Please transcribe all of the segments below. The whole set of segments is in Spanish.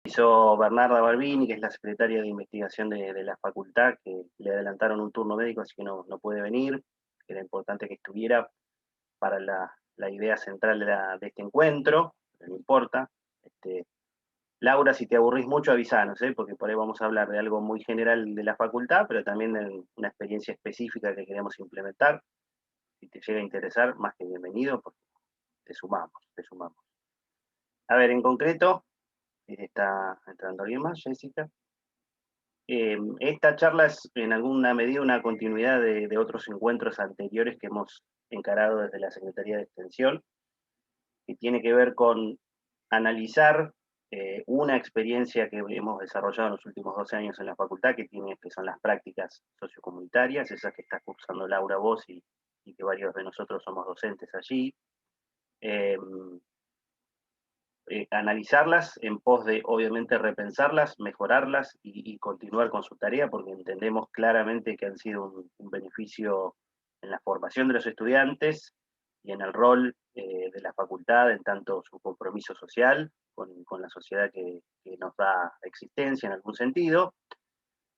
Hizo Bernarda Balbini, que es la secretaria de investigación de la facultad, que le adelantaron un turno médico, así que no puede venir. Era importante que estuviera para la idea central de este encuentro, pero no importa. Laura, si te aburrís mucho, avisanos, porque por ahí vamos a hablar de algo muy general de la facultad, pero también de una experiencia específica que queremos implementar. Si te llega a interesar, más que bienvenido, porque te sumamos, te sumamos. A ver, en concreto, está entrando alguien más, Jessica. Esta charla es en alguna medida una continuidad de otros encuentros anteriores que hemos encarado desde la Secretaría de Extensión, que tiene que ver con analizar una experiencia que hemos desarrollado en los últimos 12 años en la facultad, que son las prácticas sociocomunitarias, esas que está cursando Laura vos y que varios de nosotros somos docentes allí. Analizarlas en pos de, obviamente, repensarlas, mejorarlas y continuar con su tarea, porque entendemos claramente que han sido un beneficio en la formación de los estudiantes y en el rol de la facultad, en tanto su compromiso social con la sociedad que nos da existencia en algún sentido,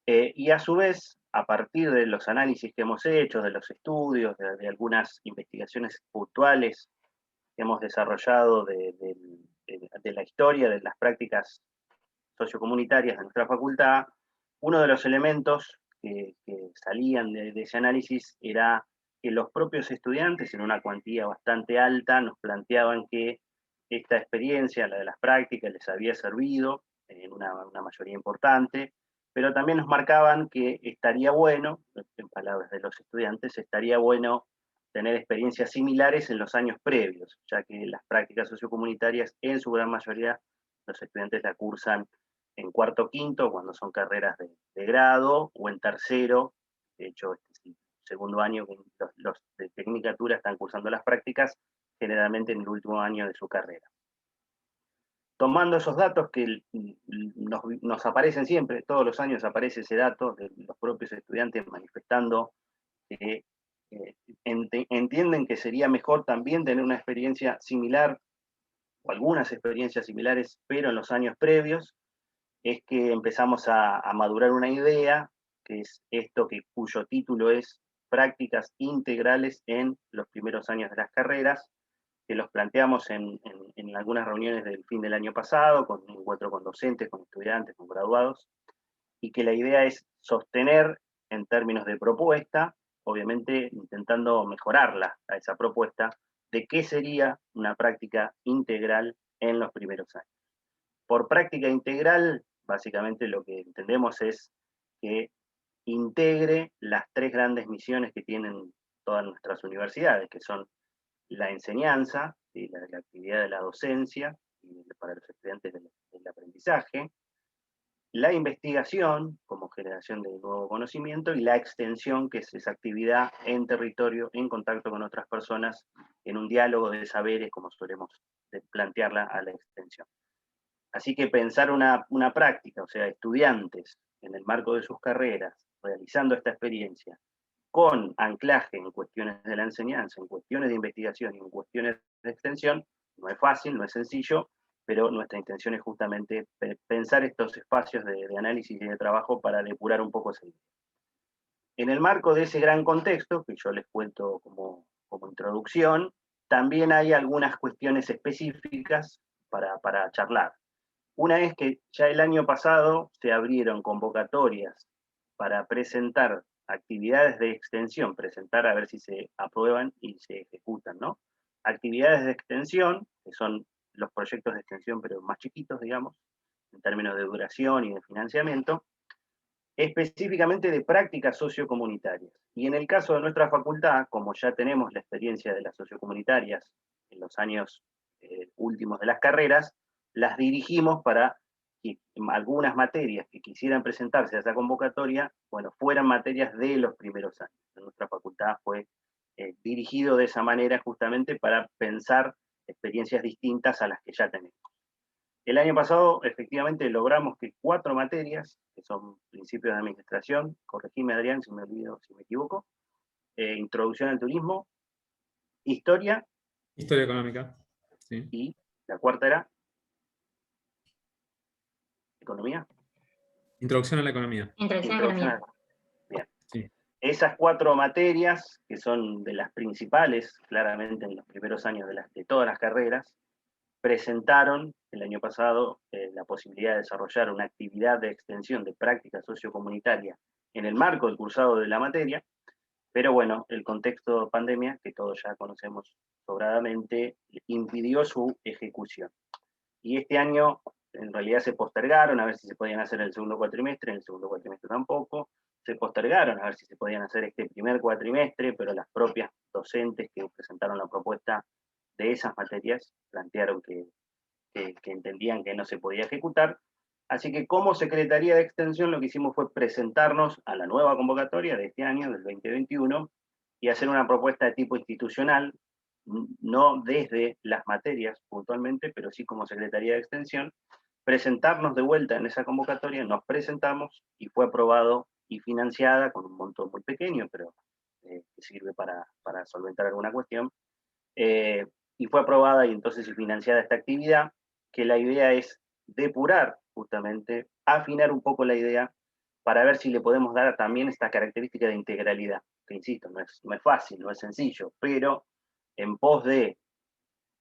y a su vez, a partir de los análisis que hemos hecho, de los estudios, de algunas investigaciones puntuales que hemos desarrollado de la historia de las prácticas sociocomunitarias de nuestra facultad, uno de los elementos que salían de ese análisis era que los propios estudiantes, en una cuantía bastante alta, nos planteaban que esta experiencia, la de las prácticas, les había servido en una mayoría importante, pero también nos marcaban que estaría bueno, en palabras de los estudiantes, estaría bueno tener experiencias similares en los años previos, ya que las prácticas sociocomunitarias, en su gran mayoría, los estudiantes la cursan en cuarto o quinto, cuando son carreras de grado, o en tercero. De hecho, este es el segundo año que los de tecnicatura están cursando las prácticas, generalmente en el último año de su carrera. Tomando esos datos que nos aparecen siempre, todos los años aparece ese dato de los propios estudiantes manifestando que entienden que sería mejor también tener una experiencia similar o algunas experiencias similares, pero en los años previos, es que empezamos a madurar una idea, que es esto cuyo título es Prácticas Integrales en los primeros años de las carreras, que los planteamos en algunas reuniones del fin del año pasado, con un encuentro con docentes, con estudiantes, con graduados, y que la idea es sostener en términos de propuesta, obviamente intentando mejorarla a esa propuesta, de qué sería una práctica integral en los primeros años. Por práctica integral, básicamente lo que entendemos es que integre las tres grandes misiones que tienen todas nuestras universidades, que son la enseñanza, la actividad de la docencia, para los estudiantes del aprendizaje, la investigación como generación de nuevo conocimiento y la extensión, que es esa actividad en territorio, en contacto con otras personas, en un diálogo de saberes, como solemos plantearla a la extensión. Así que pensar una práctica, o sea, estudiantes en el marco de sus carreras, realizando esta experiencia, con anclaje en cuestiones de la enseñanza, en cuestiones de investigación y en cuestiones de extensión, no es fácil, no es sencillo, pero nuestra intención es justamente pensar estos espacios de análisis y de trabajo para depurar un poco esa idea. En el marco de ese gran contexto, que yo les cuento como introducción, también hay algunas cuestiones específicas para charlar. Una es que ya el año pasado se abrieron convocatorias para presentar actividades de extensión, presentar a ver si se aprueban y se ejecutan, ¿no? Actividades de extensión, que son los proyectos de extensión, pero más chiquitos, digamos, en términos de duración y de financiamiento, específicamente de prácticas sociocomunitarias. Y en el caso de nuestra facultad, como ya tenemos la experiencia de las sociocomunitarias en los años últimos de las carreras, las dirigimos para que algunas materias que quisieran presentarse a esa convocatoria, bueno, fueran materias de los primeros años. En nuestra facultad fue dirigido de esa manera justamente para pensar experiencias distintas a las que ya tenemos. El año pasado, efectivamente, logramos que 4 materias, que son principios de administración, corregime Adrián si me olvido, si me equivoco, introducción al turismo, historia, Historia económica, sí. y la cuarta era ¿Economía? Introducción a la economía. Introducción a la economía. Bien. Sí. Esas 4 materias, que son de las principales, claramente en los primeros años de todas las carreras, presentaron el año pasado la posibilidad de desarrollar una actividad de extensión de práctica sociocomunitaria en el marco del cursado de la materia, pero bueno, el contexto de pandemia, que todos ya conocemos sobradamente, impidió su ejecución. Y este año en realidad se postergaron a ver si se podían hacer en el segundo cuatrimestre, en el segundo cuatrimestre tampoco, se postergaron a ver si se podían hacer este primer cuatrimestre, pero las propias docentes que presentaron la propuesta de esas materias plantearon que entendían que no se podía ejecutar. Así que como Secretaría de Extensión lo que hicimos fue presentarnos a la nueva convocatoria de este año, del 2021, y hacer una propuesta de tipo institucional, no desde las materias puntualmente, pero sí como Secretaría de Extensión, presentarnos de vuelta en esa convocatoria, nos presentamos y fue aprobado y financiada con un monto muy pequeño, pero que sirve para solventar alguna cuestión, y fue aprobada y entonces y financiada esta actividad, que la idea es depurar justamente, afinar un poco la idea para ver si le podemos dar también esta característica de integralidad, que insisto, no es fácil, no es sencillo, pero en pos de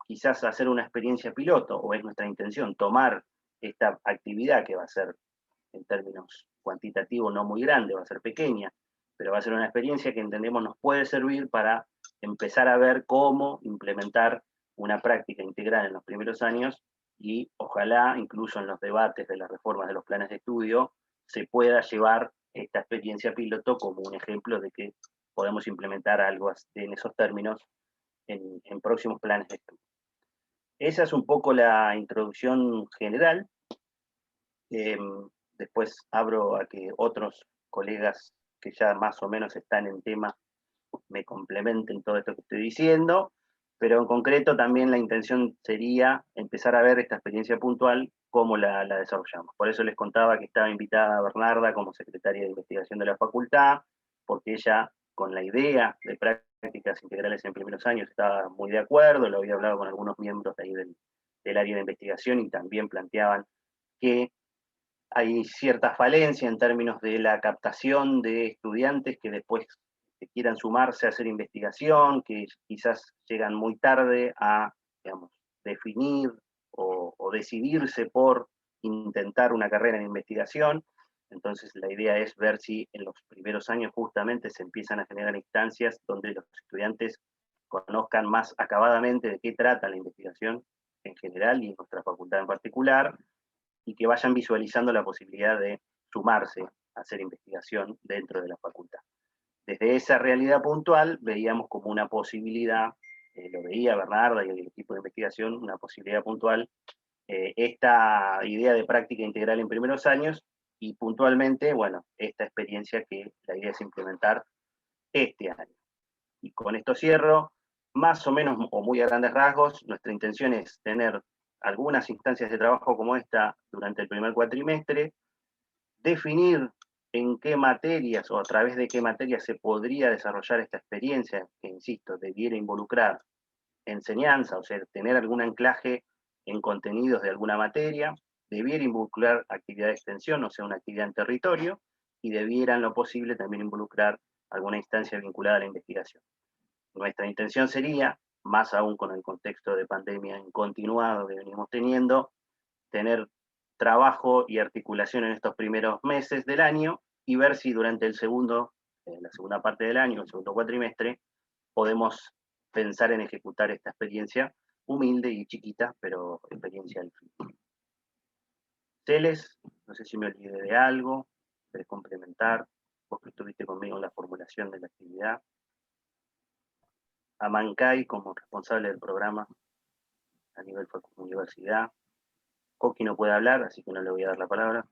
quizás hacer una experiencia piloto, o es nuestra intención tomar esta actividad que va a ser en términos cuantitativos no muy grande, va a ser pequeña, pero va a ser una experiencia que entendemos nos puede servir para empezar a ver cómo implementar una práctica integral en los primeros años y ojalá incluso en los debates de las reformas de los planes de estudio se pueda llevar esta experiencia piloto como un ejemplo de que podemos implementar algo en esos términos en próximos planes de estudio. Esa es un poco la introducción general. Después abro a que otros colegas que ya más o menos están en tema me complementen todo esto que estoy diciendo, pero en concreto también la intención sería empezar a ver esta experiencia puntual, cómo la desarrollamos. Por eso les contaba que estaba invitada Bernarda como secretaria de investigación de la facultad, porque ella con la idea de prácticas integrales en primeros años estaba muy de acuerdo, lo había hablado con algunos miembros de ahí del área de investigación y también planteaban que hay cierta falencia en términos de la captación de estudiantes que después quieran sumarse a hacer investigación, que quizás llegan muy tarde a, digamos, definir o decidirse por intentar una carrera en investigación. Entonces la idea es ver si en los primeros años justamente se empiezan a generar instancias donde los estudiantes conozcan más acabadamente de qué trata la investigación en general y en nuestra facultad en particular, y que vayan visualizando la posibilidad de sumarse a hacer investigación dentro de la facultad. Desde esa realidad puntual veíamos como una posibilidad, lo veía Bernarda y el equipo de investigación, una posibilidad puntual, esta idea de práctica integral en primeros años y puntualmente, bueno, esta experiencia que la idea es implementar este año. Y con esto cierro, más o menos o muy a grandes rasgos, nuestra intención es tener algunas instancias de trabajo como esta durante el primer cuatrimestre, definir en qué materias o a través de qué materias se podría desarrollar esta experiencia, que insisto, debiera involucrar enseñanza, o sea, tener algún anclaje en contenidos de alguna materia, debiera involucrar actividad de extensión, o sea, una actividad en territorio, y debiera en lo posible también involucrar alguna instancia vinculada a la investigación. Nuestra intención sería, más aún con el contexto de pandemia en continuado que venimos teniendo, tener trabajo y articulación en estos primeros meses del año y ver si durante la segunda parte del año, el segundo cuatrimestre, podemos pensar en ejecutar esta experiencia humilde y chiquita, pero experiencia al fin. Celes, no sé si me olvidé de algo, querés complementar, vos que estuviste conmigo en la formulación de la actividad. A Mancay como responsable del programa a nivel universidad. Coqui no puede hablar, así que no le voy a dar la palabra.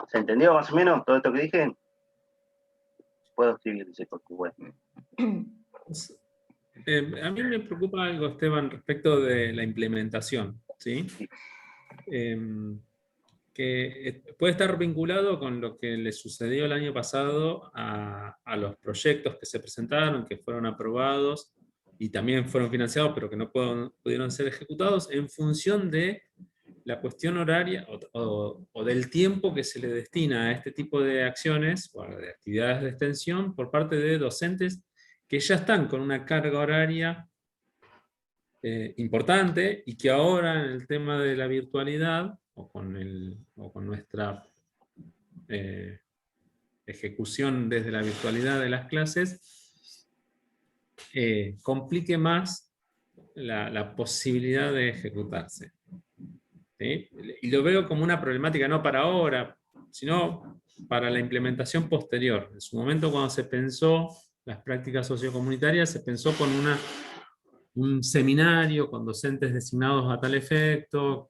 ¿Se entendió más o menos todo esto que dije? Puedo escribir, dice Coqui. Bueno. A mí me preocupa algo, Esteban, respecto de la implementación, ¿sí? Que puede estar vinculado con lo que le sucedió el año pasado a los proyectos que se presentaron, que fueron aprobados, y también fueron financiados, pero que no pudieron ser ejecutados en función de la cuestión horaria o del tiempo que se le destina a este tipo de acciones o de actividades de extensión por parte de docentes que ya están con una carga horaria importante y que ahora en el tema de la virtualidad o con nuestra ejecución desde la virtualidad de las clases complique más la posibilidad de ejecutarse. ¿Sí? Y lo veo como una problemática no para ahora, sino para la implementación posterior. En su momento, cuando se pensó las prácticas sociocomunitarias, se pensó con un seminario, con docentes designados a tal efecto,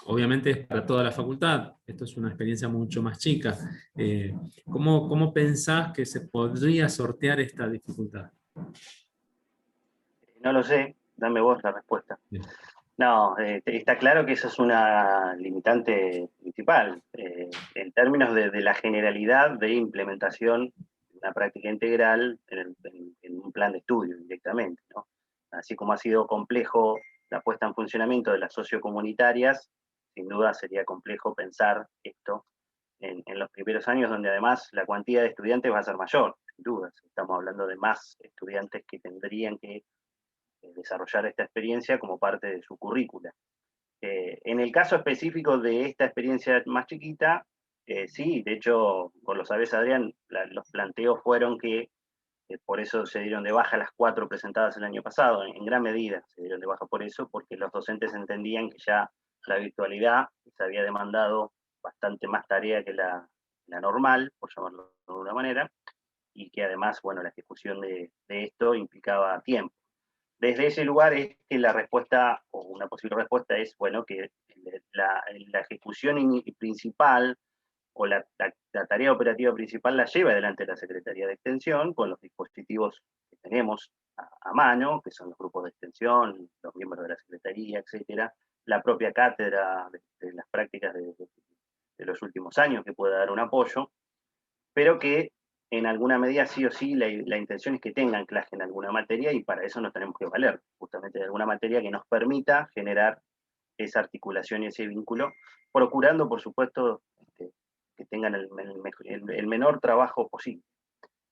obviamente es para toda la facultad, esto es una experiencia mucho más chica. ¿Cómo pensás que se podría sortear esta dificultad? No lo sé, dame vos la respuesta. Bien. No, está claro que esa es una limitante principal. En términos de la generalidad de implementación de una práctica integral en un plan de estudio directamente, ¿no? Así como ha sido complejo la puesta en funcionamiento de las sociocomunitarias, sin duda sería complejo pensar esto en los primeros años, donde además la cuantía de estudiantes va a ser mayor, sin duda. Estamos hablando de más estudiantes que tendrían que desarrollar esta experiencia como parte de su currícula. En el caso específico de esta experiencia más chiquita, sí, de hecho, por lo sabés, Adrián, los planteos fueron que por eso se dieron de baja las 4 presentadas el año pasado, en gran medida se dieron de baja por eso, porque los docentes entendían que ya la virtualidad se había demandado bastante más tarea que la normal, por llamarlo de alguna manera, y que además, bueno, la ejecución de esto implicaba tiempo. Desde ese lugar es que la respuesta, o una posible respuesta es, bueno, que la ejecución principal o la tarea operativa principal la lleva adelante la Secretaría de Extensión con los dispositivos que tenemos a mano, que son los grupos de extensión, los miembros de la Secretaría, etcétera, la propia cátedra de las prácticas de los últimos años que pueda dar un apoyo, pero que en alguna medida sí o sí la intención es que tengan clase en alguna materia y para eso nos tenemos que valer justamente de alguna materia que nos permita generar esa articulación y ese vínculo, procurando, por supuesto, que tengan el menor trabajo posible.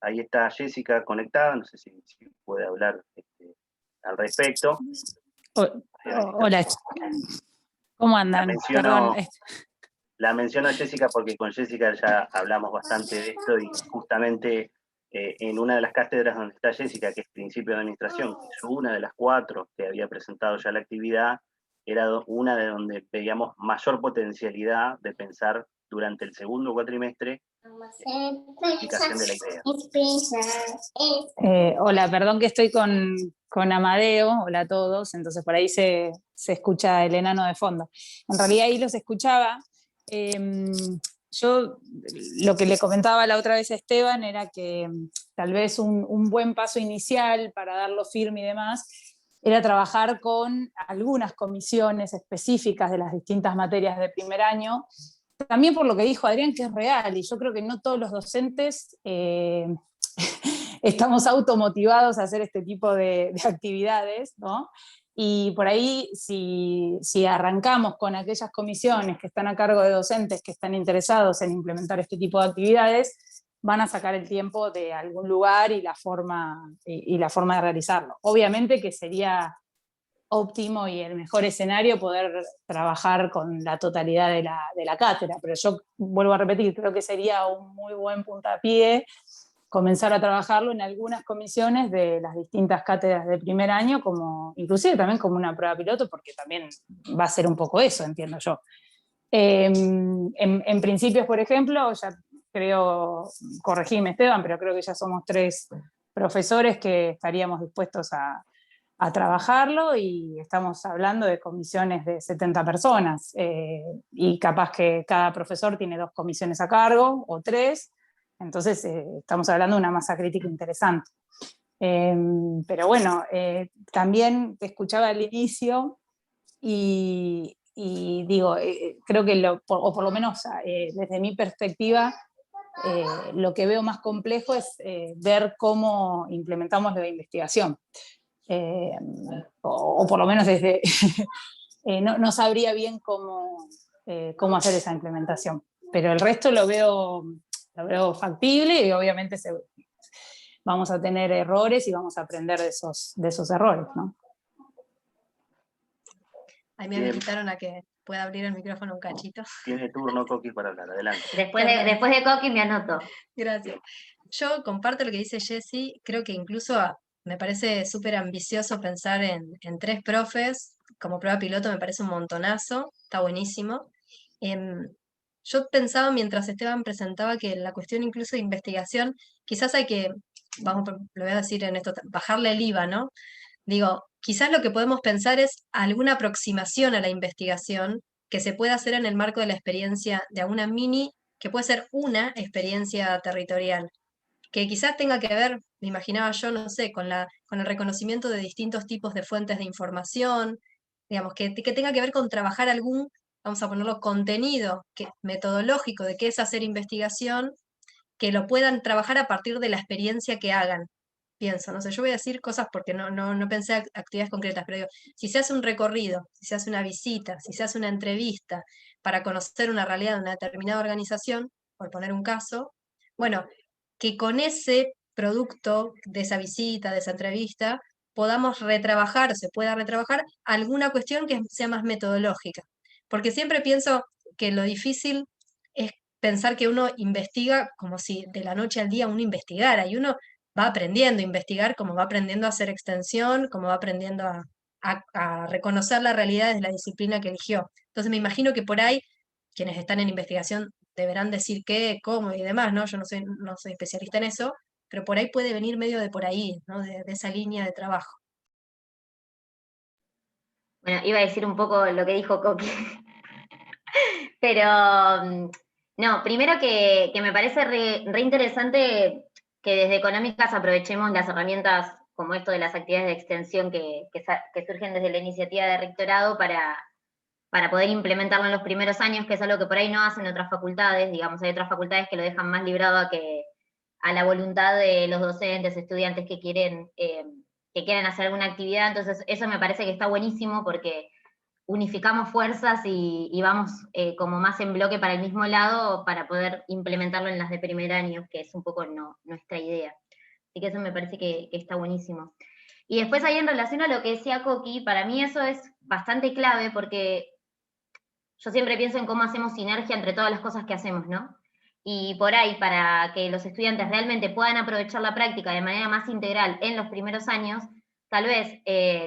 Ahí está Jessica conectada, no sé si puede hablar al respecto. Hola, ¿cómo andan? Perdón. La menciono a Jessica porque con Jessica ya hablamos bastante de esto y justamente en una de las cátedras donde está Jessica, que es Principio de Administración, que es una de las 4 que había presentado ya la actividad, era una de donde veíamos mayor potencialidad de pensar durante el segundo cuatrimestre la aplicación de la idea. Hola, perdón que estoy con Amadeo, hola a todos, entonces por ahí se escucha el enano de fondo. En realidad ahí los escuchaba. Yo lo que le comentaba la otra vez a Esteban era que tal vez un buen paso inicial para darlo firme y demás era trabajar con algunas comisiones específicas de las distintas materias de primer año, también por lo que dijo Adrián, que es real, y yo creo que no todos los docentes estamos automotivados a hacer este tipo de actividades, ¿no? Y por ahí, si arrancamos con aquellas comisiones que están a cargo de docentes que están interesados en implementar este tipo de actividades, van a sacar el tiempo de algún lugar y la forma de realizarlo. Obviamente que sería óptimo y el mejor escenario poder trabajar con la totalidad de la cátedra, pero yo vuelvo a repetir, creo que sería un muy buen puntapié comenzar a trabajarlo en algunas comisiones de las distintas cátedras de primer año, como, inclusive también como una prueba piloto, porque también va a ser un poco eso, entiendo yo. En principios, por ejemplo, ya creo, corregime Esteban, pero creo que ya somos 3 profesores que estaríamos dispuestos a trabajarlo y estamos hablando de comisiones de 70 personas y capaz que cada profesor tiene 2 comisiones a cargo o 3, entonces estamos hablando de una masa crítica interesante. Pero bueno, también te escuchaba al inicio y digo, creo que, o por lo menos desde mi perspectiva, lo que veo más complejo es ver cómo implementamos la investigación. o por lo menos desde, no sabría bien cómo hacer esa implementación. Pero el resto lo veo factible y obviamente vamos a tener errores y vamos a aprender de esos errores, ¿no? Ahí me habilitaron a que pueda abrir el micrófono un cachito. Tiene turno Coqui para hablar, adelante. Después de Coqui me anoto. Gracias. Yo comparto lo que dice Jessy, creo que incluso me parece súper ambicioso pensar en 3 profes, como prueba piloto me parece un montonazo, está buenísimo. Yo pensaba mientras Esteban presentaba que la cuestión incluso de investigación, quizás hay que, lo voy a decir en esto, bajarle el IVA, ¿no? Digo, quizás lo que podemos pensar es alguna aproximación a la investigación que se pueda hacer en el marco de la experiencia de alguna que puede ser una experiencia territorial, que quizás tenga que ver, me imaginaba yo, no sé, con el reconocimiento de distintos tipos de fuentes de información, digamos, que tenga que ver con trabajar algún, vamos a ponerlo, contenido metodológico de qué es hacer investigación, que lo puedan trabajar a partir de la experiencia que hagan. Pienso, no sé, yo voy a decir cosas porque no pensé actividades concretas, pero digo, si se hace un recorrido, si se hace una visita, si se hace una entrevista para conocer una realidad de una determinada organización, por poner un caso, bueno, que con ese producto de esa visita, de esa entrevista, podamos retrabajar, o se pueda retrabajar alguna cuestión que sea más metodológica. Porque siempre pienso que lo difícil es pensar que uno investiga como si de la noche al día uno investigara, y uno va aprendiendo a investigar, como va aprendiendo a hacer extensión, como va aprendiendo a reconocer la realidad desde la disciplina que eligió. Entonces me imagino que por ahí quienes están en investigación deberán decir qué, cómo y demás, ¿no? Yo no soy especialista en eso, pero por ahí puede venir medio de por ahí, ¿no? De esa línea de trabajo. Bueno, iba a decir un poco lo que dijo Coqui. Pero, no, primero que me parece re interesante que desde Económicas aprovechemos las herramientas como esto de las actividades de extensión que surgen desde la iniciativa de rectorado para poder implementarlo en los primeros años, que es algo que por ahí no hacen otras facultades. Digamos, hay otras facultades que lo dejan más librado a la voluntad de los docentes, estudiantes que quieren hacer alguna actividad. Entonces eso me parece que está buenísimo porque unificamos fuerzas y vamos como más en bloque para el mismo lado para poder implementarlo en las de primer año, que es un poco nuestra idea. Así que eso me parece que está buenísimo. Y después ahí en relación a lo que decía Coqui, para mí eso es bastante clave porque yo siempre pienso en cómo hacemos sinergia entre todas las cosas que hacemos, ¿no? Y por ahí, para que los estudiantes realmente puedan aprovechar la práctica de manera más integral en los primeros años, tal vez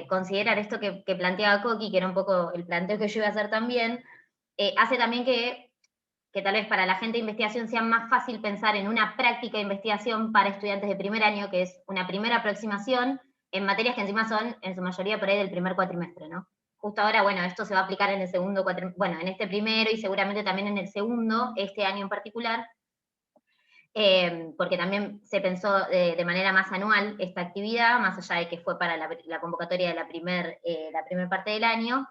considerar esto que planteaba Coqui, que era un poco el planteo que yo iba a hacer también, hace también que tal vez para la gente de investigación sea más fácil pensar en una práctica de investigación para estudiantes de primer año, que es una primera aproximación en materias que encima son, en su mayoría, por ahí del primer cuatrimestre, ¿no? Justo ahora, bueno, esto se va a aplicar en el segundo cuatrimestre, bueno, en este primero y seguramente también en el segundo, este año en particular, porque también se pensó de manera más anual esta actividad, más allá de que fue para la convocatoria de la primer parte del año,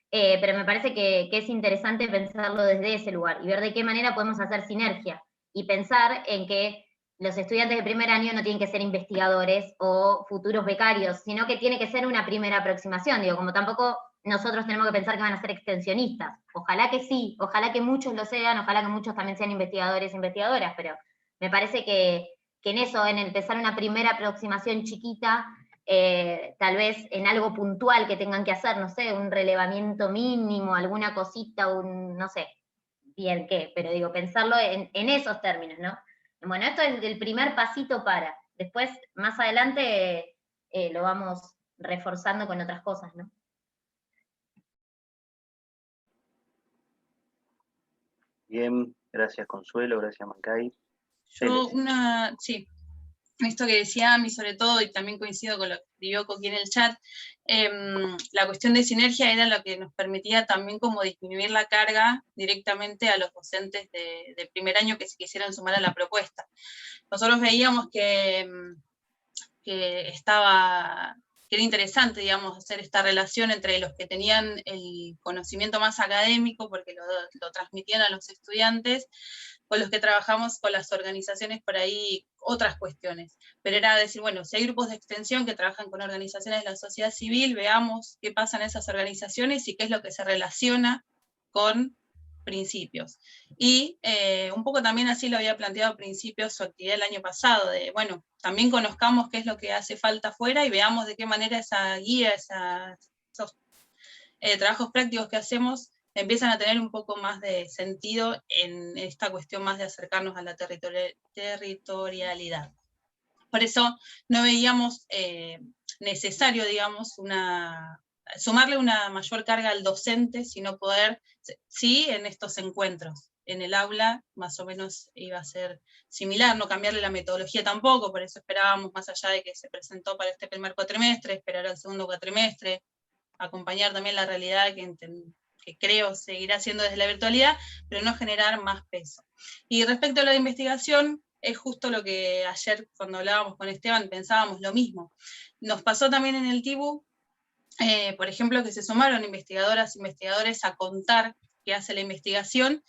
pero me parece que es interesante pensarlo desde ese lugar y ver de qué manera podemos hacer sinergia y pensar en que los estudiantes de primer año no tienen que ser investigadores o futuros becarios, sino que tiene que ser una primera aproximación, digo, como tampoco nosotros tenemos que pensar que van a ser extensionistas. Ojalá que sí, ojalá que muchos lo sean, ojalá que muchos también sean investigadores e investigadoras, pero me parece que en eso, en empezar una primera aproximación chiquita, tal vez en algo puntual que tengan que hacer, no sé, un relevamiento mínimo, alguna cosita, no sé bien qué, pero digo, pensarlo en esos términos, ¿no? Bueno, esto es el primer pasito para, después, más adelante, lo vamos reforzando con otras cosas, ¿no? Bien, gracias Consuelo, gracias Mancay. Yo sí, esto que decía Ami sobre todo, y también coincido con lo que escribió Coqui en el chat, la cuestión de sinergia era lo que nos permitía también como disminuir la carga directamente a los docentes de primer año que se quisieran sumar a la propuesta. Nosotros veíamos que estaba que era interesante, digamos, hacer esta relación entre los que tenían el conocimiento más académico, porque lo transmitían a los estudiantes, con los que trabajamos con las organizaciones por ahí otras cuestiones. Pero era decir, bueno, si hay grupos de extensión que trabajan con organizaciones de la sociedad civil, veamos qué pasa en esas organizaciones y qué es lo que se relaciona con principios. Y un poco también así lo había planteado Principios su actividad el año pasado, de, bueno, también conozcamos qué es lo que hace falta afuera y veamos de qué manera esa guía, esos trabajos prácticos que hacemos empiezan a tener un poco más de sentido en esta cuestión más de acercarnos a la territorialidad. Por eso no veíamos necesario, digamos, sumarle una mayor carga al docente, sino poder, sí, en estos encuentros. En el aula más o menos iba a ser similar, no cambiarle la metodología tampoco, por eso esperábamos, más allá de que se presentó para este primer cuatrimestre, esperar al segundo cuatrimestre, acompañar también la realidad que creo seguirá siendo desde la virtualidad, pero no generar más peso. Y respecto a la investigación, es justo lo que ayer cuando hablábamos con Esteban pensábamos lo mismo. Nos pasó también en el TIBU, por ejemplo, que se sumaron investigadoras, investigadores a contar qué hace la investigación,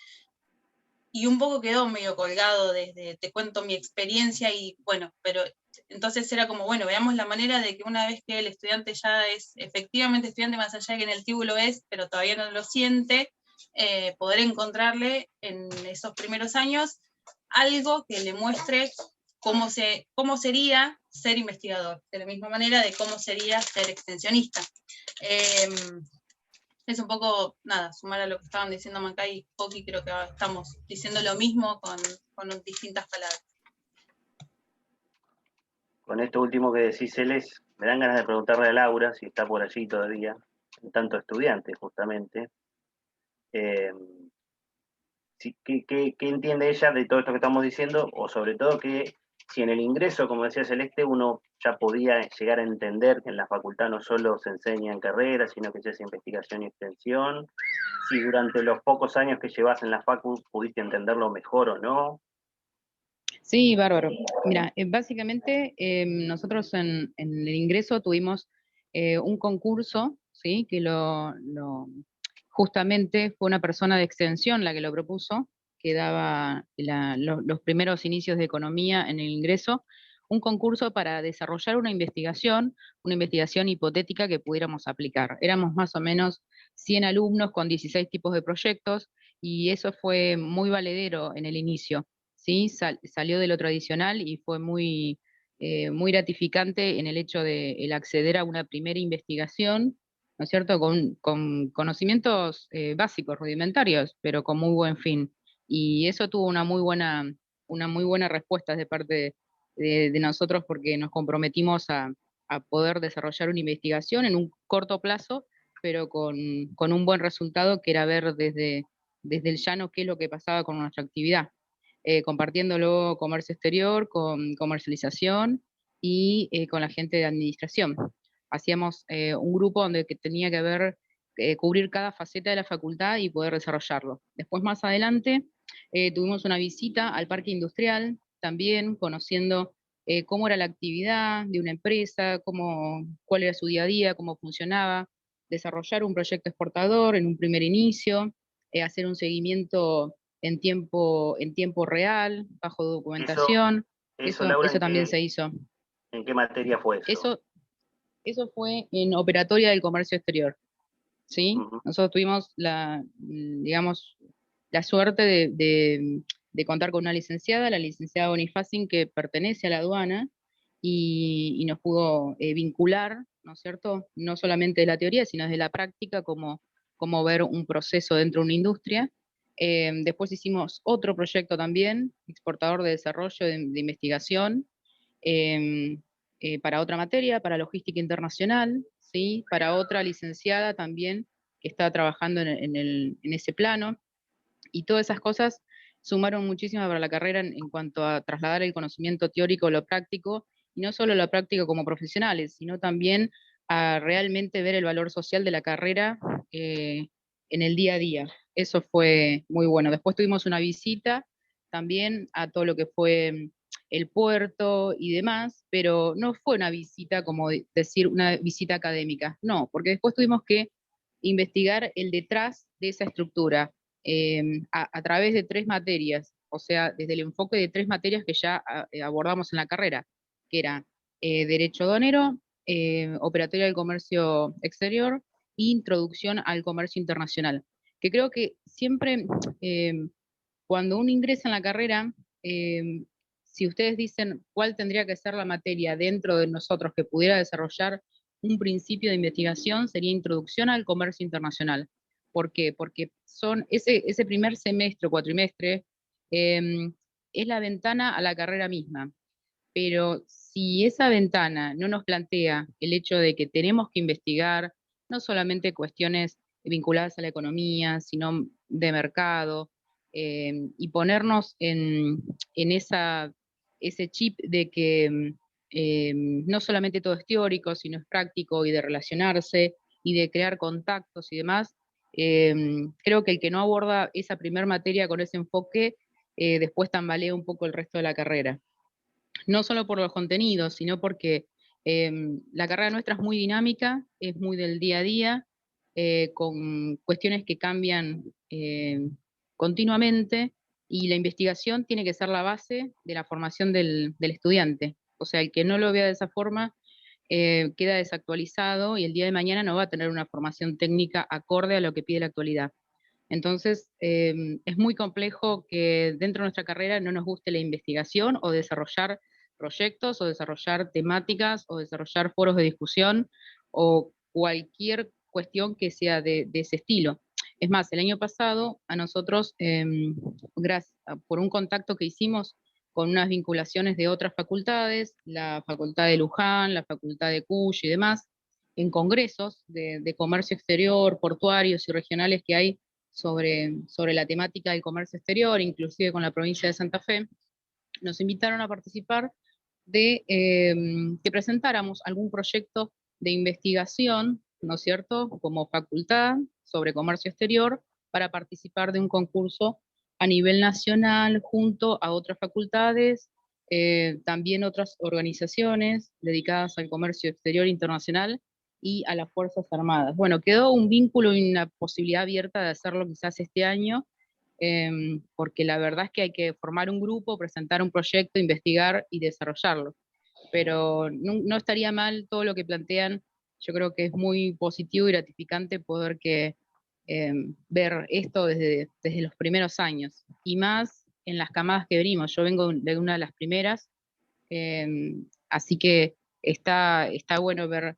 y un poco quedó medio colgado desde te cuento mi experiencia, y bueno, pero entonces era como, bueno, veamos la manera de que una vez que el estudiante ya es efectivamente estudiante, más allá de que en el TIBU lo es, pero todavía no lo siente, poder encontrarle en esos primeros años algo que le muestre cómo sería ser investigador, de la misma manera de cómo sería ser extensionista. Es un poco, nada, sumar a lo que estaban diciendo Macay y Poki, creo que estamos diciendo lo mismo con distintas palabras. Con esto último que decís, Celes, me dan ganas de preguntarle a Laura, si está por allí todavía, en tanto estudiante justamente, ¿qué entiende ella de todo esto que estamos diciendo? O sobre todo que si en el ingreso, como decía Celeste, uno ya podía llegar a entender que en la facultad no solo se enseña en carrera, sino que se hace investigación y extensión, si durante los pocos años que llevas en la facu pudiste entenderlo mejor o no. Sí, bárbaro. Mira, básicamente nosotros en el ingreso tuvimos un concurso, ¿sí? Que justamente fue una persona de extensión la que lo propuso, que daba los primeros inicios de economía en el ingreso, un concurso para desarrollar una investigación hipotética que pudiéramos aplicar. Éramos más o menos 100 alumnos con 16 tipos de proyectos, y eso fue muy valedero en el inicio. ¿Sí? Salió de lo tradicional y fue muy gratificante en el hecho de el acceder a una primera investigación, ¿no es cierto?, con conocimientos básicos, rudimentarios, pero con muy buen fin. Y eso tuvo una muy buena respuesta de parte de nosotros, porque nos comprometimos a poder desarrollar una investigación en un corto plazo, pero con un buen resultado, que era ver desde el llano qué es lo que pasaba con nuestra actividad. Compartiéndolo comercio exterior, con comercialización y con la gente de administración. Hacíamos un grupo donde tenía que ver, cubrir cada faceta de la facultad y poder desarrollarlo. Después, más adelante, tuvimos una visita al parque industrial, también conociendo cómo era la actividad de una empresa, cuál era su día a día, cómo funcionaba, desarrollar un proyecto exportador en un primer inicio, hacer un seguimiento en tiempo real, bajo documentación. Eso, Laura, eso también se hizo. ¿En qué materia fue eso? Eso fue en operatoria del comercio exterior, ¿sí? Nosotros tuvimos digamos, la suerte de contar con una licenciada, la licenciada Bonifacin, que pertenece a la aduana, y nos pudo vincular, ¿no es cierto?, no solamente de la teoría, sino de la práctica, como ver un proceso dentro de una industria. Después hicimos otro proyecto también, exportador de desarrollo de investigación, para otra materia, para logística internacional, ¿sí? Para otra licenciada también, que está trabajando en ese plano. Y todas esas cosas sumaron muchísimo para la carrera en cuanto a trasladar el conocimiento teórico a lo práctico, y no solo lo práctico como profesionales, sino también a realmente ver el valor social de la carrera en el día a día. Eso fue muy bueno. Después tuvimos una visita también a todo lo que fue el puerto y demás, pero no fue una visita, como decir, una visita académica, no, porque después tuvimos que investigar el detrás de esa estructura a través de 3 materias, o sea, desde el enfoque de 3 materias que ya abordamos en la carrera, que era Derecho Aduanero, Operatoria del Comercio Exterior e Introducción al Comercio Internacional, que creo que siempre cuando uno ingresa en la carrera, si ustedes dicen cuál tendría que ser la materia dentro de nosotros que pudiera desarrollar un principio de investigación, sería Introducción al Comercio Internacional. ¿Por qué? Porque son ese primer semestre o cuatrimestre es la ventana a la carrera misma. Pero si esa ventana no nos plantea el hecho de que tenemos que investigar no solamente cuestiones vinculadas a la economía, sino de mercado, y ponernos en ese chip de que no solamente todo es teórico, sino es práctico y de relacionarse y de crear contactos y demás, creo que el que no aborda esa primer materia con ese enfoque, después tambalea un poco el resto de la carrera. No solo por los contenidos, sino porque la carrera nuestra es muy dinámica, es muy del día a día, con cuestiones que cambian continuamente, y la investigación tiene que ser la base de la formación del estudiante. O sea, el que no lo vea de esa forma queda desactualizado y el día de mañana no va a tener una formación técnica acorde a lo que pide la actualidad. Entonces, es muy complejo que dentro de nuestra carrera no nos guste la investigación o desarrollar proyectos o desarrollar temáticas o desarrollar foros de discusión o cualquier cuestión que sea de ese estilo. Es más, el año pasado a nosotros, por un contacto que hicimos con unas vinculaciones de otras facultades, la Facultad de Luján, la Facultad de Cuyo y demás, en congresos de comercio exterior, portuarios y regionales que hay sobre la temática del comercio exterior, inclusive con la provincia de Santa Fe, nos invitaron a participar de que presentáramos algún proyecto de investigación, ¿no es cierto?, como facultad sobre comercio exterior, para participar de un concurso a nivel nacional junto a otras facultades, también otras organizaciones dedicadas al comercio exterior internacional y a las Fuerzas Armadas. Bueno, quedó un vínculo y una posibilidad abierta de hacerlo quizás este año, porque la verdad es que hay que formar un grupo, presentar un proyecto, investigar y desarrollarlo. Pero no estaría mal todo lo que plantean, yo creo que es muy positivo y gratificante poder ver esto desde los primeros años, y más en las camadas que venimos. Yo vengo de una de las primeras, así que está bueno ver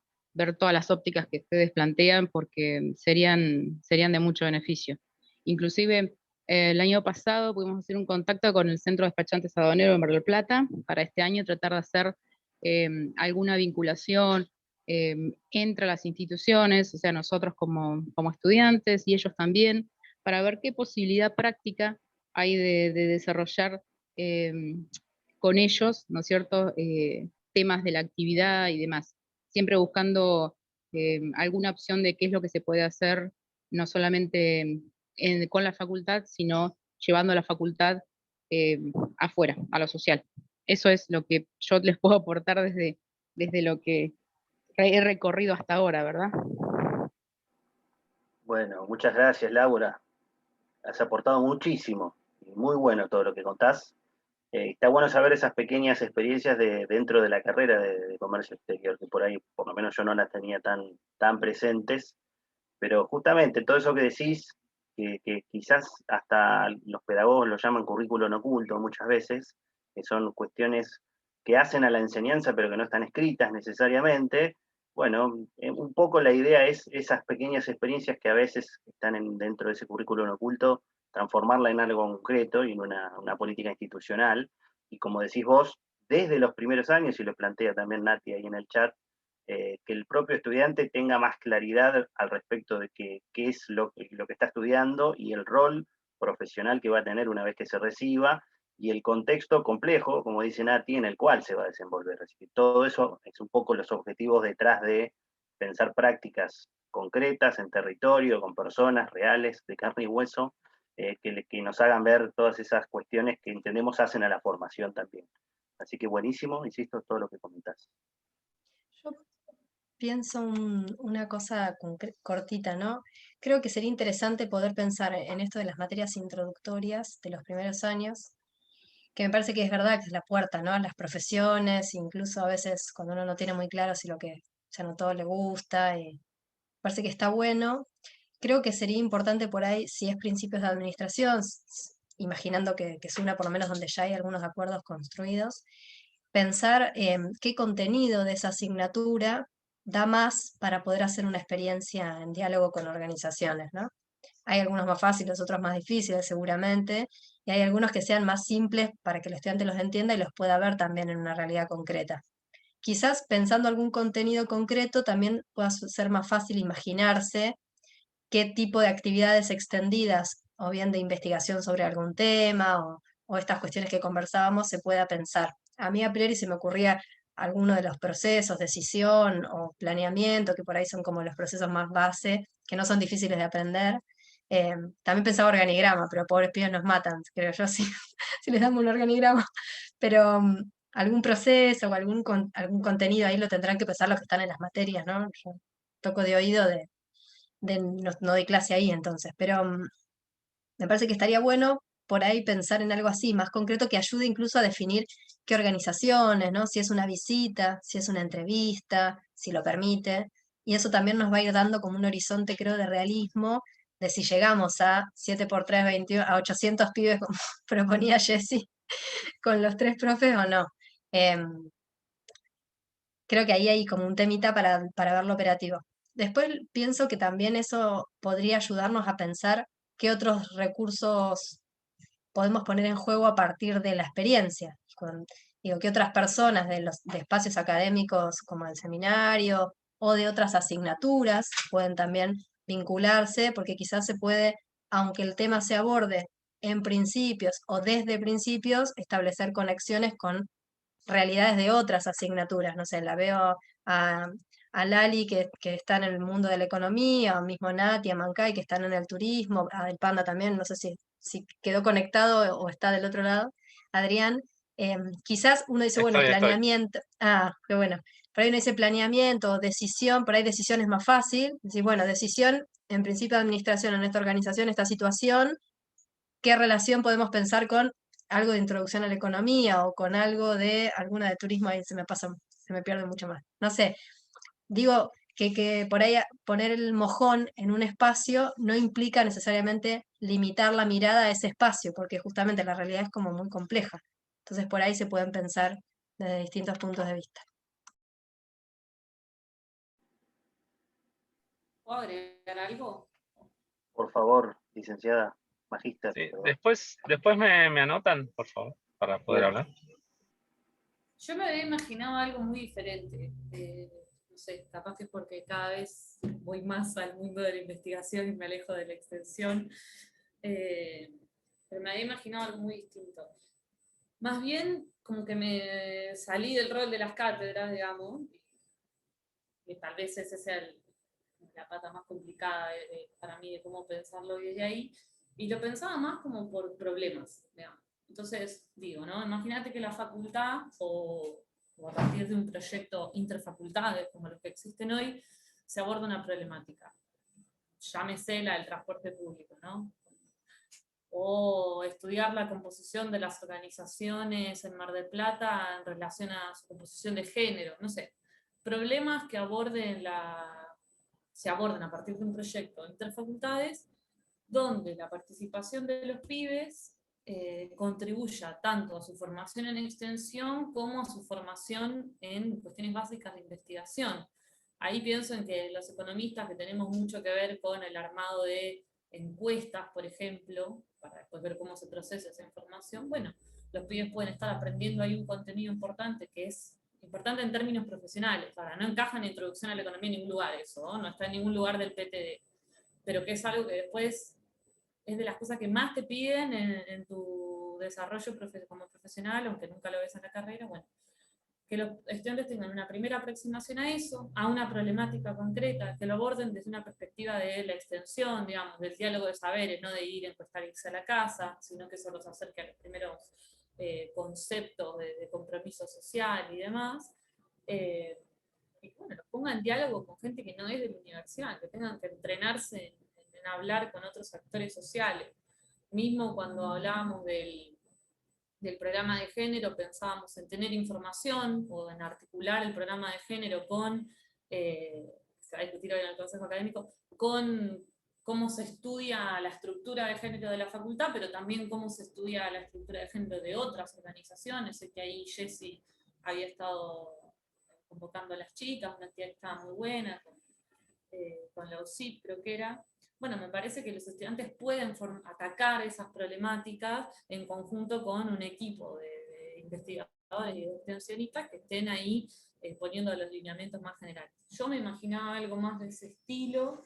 todas las ópticas que ustedes plantean, porque serían de mucho beneficio. Inclusive, el año pasado pudimos hacer un contacto con el Centro de Despachantes Aduaneros de Mar del Plata, para este año tratar de hacer alguna vinculación entre las instituciones, o sea, nosotros como estudiantes y ellos también, para ver qué posibilidad práctica hay de desarrollar con ellos, ¿no es cierto?, temas de la actividad y demás, siempre buscando alguna opción de qué es lo que se puede hacer, no solamente con la facultad, sino llevando a la facultad afuera, a lo social. Eso es lo que yo les puedo aportar desde lo que he recorrido hasta ahora, ¿verdad? Bueno, muchas gracias, Laura. Has aportado muchísimo. Y muy bueno todo lo que contás. Está bueno saber esas pequeñas experiencias dentro de la carrera de comercio exterior, que por ahí, por lo menos yo no las tenía tan presentes, pero justamente todo eso que decís, que quizás hasta los pedagogos lo llaman currículum oculto muchas veces, que son cuestiones que hacen a la enseñanza pero que no están escritas necesariamente. Bueno, un poco la idea es esas pequeñas experiencias que a veces están dentro de ese currículum oculto, transformarla en algo concreto y en una política institucional. Y como decís vos, desde los primeros años, y lo plantea también Nati ahí en el chat, que el propio estudiante tenga más claridad al respecto de qué es lo que está estudiando y el rol profesional que va a tener una vez que se reciba, y el contexto complejo, como dice Nati, en el cual se va a desenvolver. Así que todo eso es un poco los objetivos detrás de pensar prácticas concretas en territorio, con personas reales, de carne y hueso, que nos hagan ver todas esas cuestiones que entendemos hacen a la formación también. Así que buenísimo, insisto, todo lo que comentás. Yo pienso una cosa cortita, ¿no? Creo que sería interesante poder pensar en esto de las materias introductorias de los primeros años, que me parece que es verdad que es la puerta, ¿no? A las profesiones, incluso a veces cuando uno no tiene muy claro si lo que ya no todo le gusta, y parece que está bueno. Creo que sería importante por ahí, si es principios de administración, imaginando que es una por lo menos donde ya hay algunos acuerdos construidos, pensar qué contenido de esa asignatura da más para poder hacer una experiencia en diálogo con organizaciones, ¿no? Hay algunos más fáciles, otros más difíciles seguramente, y hay algunos que sean más simples para que el estudiante los entienda y los pueda ver también en una realidad concreta. Quizás pensando algún contenido concreto también pueda ser más fácil imaginarse qué tipo de actividades extendidas, o bien de investigación sobre algún tema, o estas cuestiones que conversábamos, se pueda pensar. A mí a priori se me ocurría alguno de los procesos, decisión o planeamiento, que por ahí son como los procesos más base, que no son difíciles de aprender. También pensaba organigrama, pero pobres pibes nos matan, creo yo, si les damos un organigrama. Pero algún proceso o algún contenido ahí lo tendrán que pensar los que están en las materias, ¿no? Yo toco de oído no doy clase ahí entonces, pero me parece que estaría bueno por ahí pensar en algo así, más concreto, que ayude incluso a definir qué organizaciones, ¿no? Si es una visita, si es una entrevista, si lo permite. Y eso también nos va a ir dando como un horizonte, creo, de realismo, de si llegamos a 7 por 3, 21, a 800 pibes, como proponía Jessie, con los 3 profes o no. Em, Creo que ahí hay como un temita para verlo operativo. Después pienso que también eso podría ayudarnos a pensar qué otros recursos podemos poner en juego a partir de la experiencia. Digo, qué otras personas de espacios académicos como el seminario o de otras asignaturas pueden también vincularse, porque quizás se puede, aunque el tema se aborde en principios o desde principios, establecer conexiones con realidades de otras asignaturas. No sé, la veo a Lali que está en el mundo de la economía, o mismo Nati, a Mancay que están en el turismo, a El Panda también, no sé si quedó conectado o está del otro lado, Adrián. Quizás uno dice, bueno, Estoy. planeamiento, qué bueno, por ahí uno dice planeamiento, decisión, por ahí decisión es más fácil, decir, bueno, decisión, en principio de administración en esta organización, esta situación, ¿qué relación podemos pensar con algo de introducción a la economía o con algo de alguna de turismo? Ahí se me pierde mucho más. No sé, digo que por ahí poner el mojón en un espacio no implica necesariamente limitar la mirada a ese espacio, porque justamente la realidad es como muy compleja. Entonces por ahí se pueden pensar desde distintos puntos de vista. ¿Puedo agregar algo? Por favor, licenciada, magíster. Sí, perdón. después me anotan, por favor, para poder Bien. hablar. Yo me había imaginado algo muy diferente. No sé, capaz que es porque cada vez voy más al mundo de la investigación y me alejo de la extensión. Pero me había imaginado algo muy distinto. Más bien, como que me salí del rol de las cátedras, digamos, y tal vez ese sea la pata más complicada para mí de cómo pensarlo desde ahí, y lo pensaba más como por problemas, digamos. Entonces, digo, ¿no? Imagínate que la facultad, o a partir de un proyecto interfacultades como los que existen hoy, se aborda una problemática. Llámese la del transporte público, ¿no? O estudiar la composición de las organizaciones en Mar del Plata en relación a su composición de género, no sé. Problemas que se aborden a partir de un proyecto de interfacultades, donde la participación de los pibes contribuya tanto a su formación en extensión como a su formación en cuestiones básicas de investigación. Ahí pienso en que los economistas, que tenemos mucho que ver con el armado de encuestas, por ejemplo, para después ver cómo se procesa esa información, bueno, los pibes pueden estar aprendiendo ahí un contenido importante que es importante en términos profesionales. Ahora, no encaja en la introducción a la economía en ningún lugar eso, ¿no? No está en ningún lugar del PTD, pero que es algo que después es de las cosas que más te piden en tu desarrollo como profesional, aunque nunca lo ves en la carrera. Bueno, que los estudiantes tengan una primera aproximación a eso, a una problemática concreta, que lo aborden desde una perspectiva de la extensión, digamos, del diálogo de saberes, no de ir a encuestar irse a la casa, sino que eso los acerque a los primeros conceptos de compromiso social y demás, y bueno, los ponga en diálogo con gente que no es de la universidad, que tengan que entrenarse en hablar con otros actores sociales. Mismo cuando hablábamos del programa de género, pensábamos en tener información o en articular el programa de género con, se va a discutir hoy en el Consejo Académico, con cómo se estudia la estructura de género de la facultad, pero también cómo se estudia la estructura de género de otras organizaciones. Sé que ahí Jessy había estado convocando a las chicas, una actividad que estaba muy buena, con la UCIP creo que era. Bueno, me parece que los estudiantes pueden atacar esas problemáticas en conjunto con un equipo de investigadores y de extensionistas que estén ahí poniendo los lineamientos más generales. Yo me imaginaba algo más de ese estilo,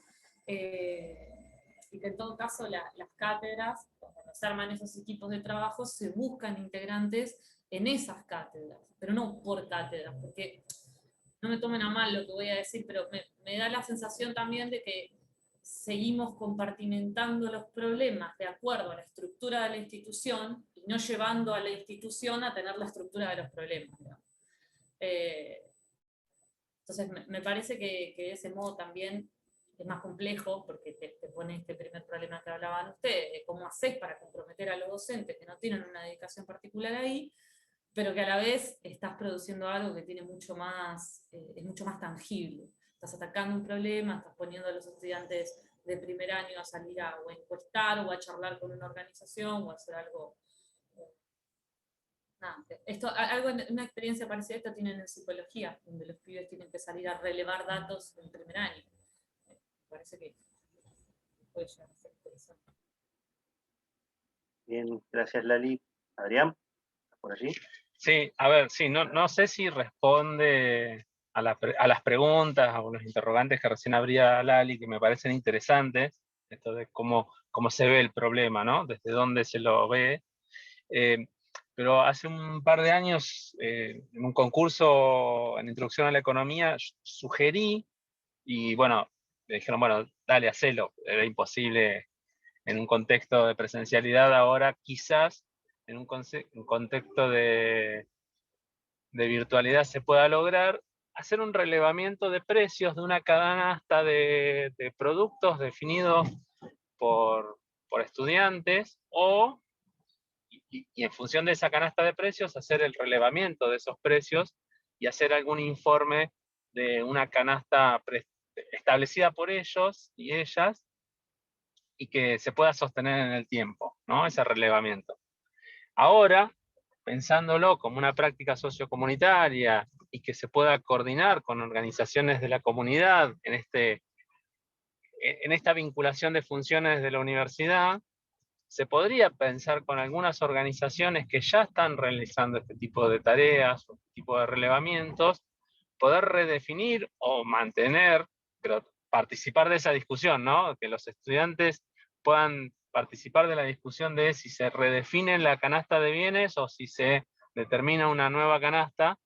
y que en todo caso las cátedras, cuando se arman esos equipos de trabajo, se buscan integrantes en esas cátedras, pero no por cátedras, porque no me tomen a mal lo que voy a decir, pero me da la sensación también de que seguimos compartimentando los problemas de acuerdo a la estructura de la institución y no llevando a la institución a tener la estructura de los problemas. Entonces me parece que de ese modo también es más complejo, porque te pone este primer problema que hablaban ustedes, de cómo haces para comprometer a los docentes que no tienen una dedicación particular ahí, pero que a la vez estás produciendo algo que tiene mucho más, es mucho más tangible. Estás atacando un problema, estás poniendo a los estudiantes de primer año a salir a o encuestar o a charlar con una organización o a hacer algo. Nada, una experiencia parecida a esta tienen en psicología, donde los pibes tienen que salir a relevar datos en primer año. Me parece que puede llegar a ser interesante. Bien, gracias Lali. Adrián, por allí. Sí, a ver, sí, no sé si responde a las preguntas, a los interrogantes que recién abría Lali, que me parecen interesantes, esto de cómo se ve el problema, ¿no? Desde dónde se lo ve. Pero hace un par de años, en un concurso en Introducción a la Economía, sugerí, y bueno, me dijeron, bueno, dale, hacelo. Era imposible en un contexto de presencialidad ahora, quizás en un contexto de virtualidad se pueda lograr hacer un relevamiento de precios de una canasta de productos definidos por estudiantes, y en función de esa canasta de precios hacer el relevamiento de esos precios y hacer algún informe de una canasta establecida por ellos y ellas, y que se pueda sostener en el tiempo, ¿no? Ese relevamiento. Ahora, pensándolo como una práctica sociocomunitaria y que se pueda coordinar con organizaciones de la comunidad en esta vinculación de funciones de la universidad, se podría pensar con algunas organizaciones que ya están realizando este tipo de tareas, este tipo de relevamientos, poder redefinir o mantener, pero participar de esa discusión, ¿no? Que los estudiantes puedan participar de la discusión de si se redefine la canasta de bienes o si se determina una nueva canasta,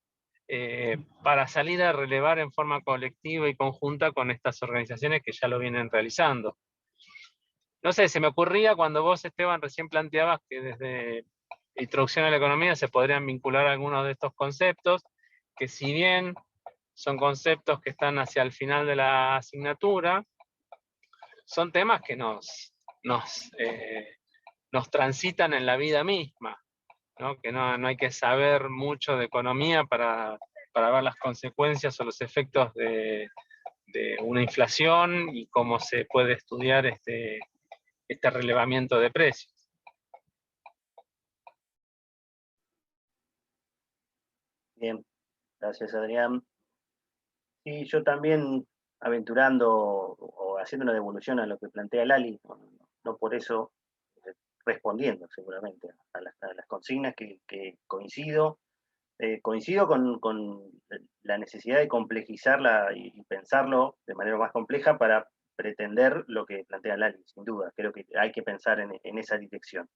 para salir a relevar en forma colectiva y conjunta con estas organizaciones que ya lo vienen realizando. No sé, se me ocurría cuando vos, Esteban, recién planteabas que desde Introducción a la Economía se podrían vincular algunos de estos conceptos, que si bien son conceptos que están hacia el final de la asignatura, son temas que nos transitan en la vida misma, ¿no? Que no hay que saber mucho de economía para ver las consecuencias o los efectos de una inflación y cómo se puede estudiar este relevamiento de precios. Bien, gracias Adrián. Y yo también, aventurando o haciendo una devolución a lo que plantea Lali, no por eso respondiendo seguramente a las consignas que coincido. Coincido con la necesidad de complejizarla y pensarlo de manera más compleja para pretender lo que plantea Lali, sin duda. Creo que hay que pensar en esa dirección.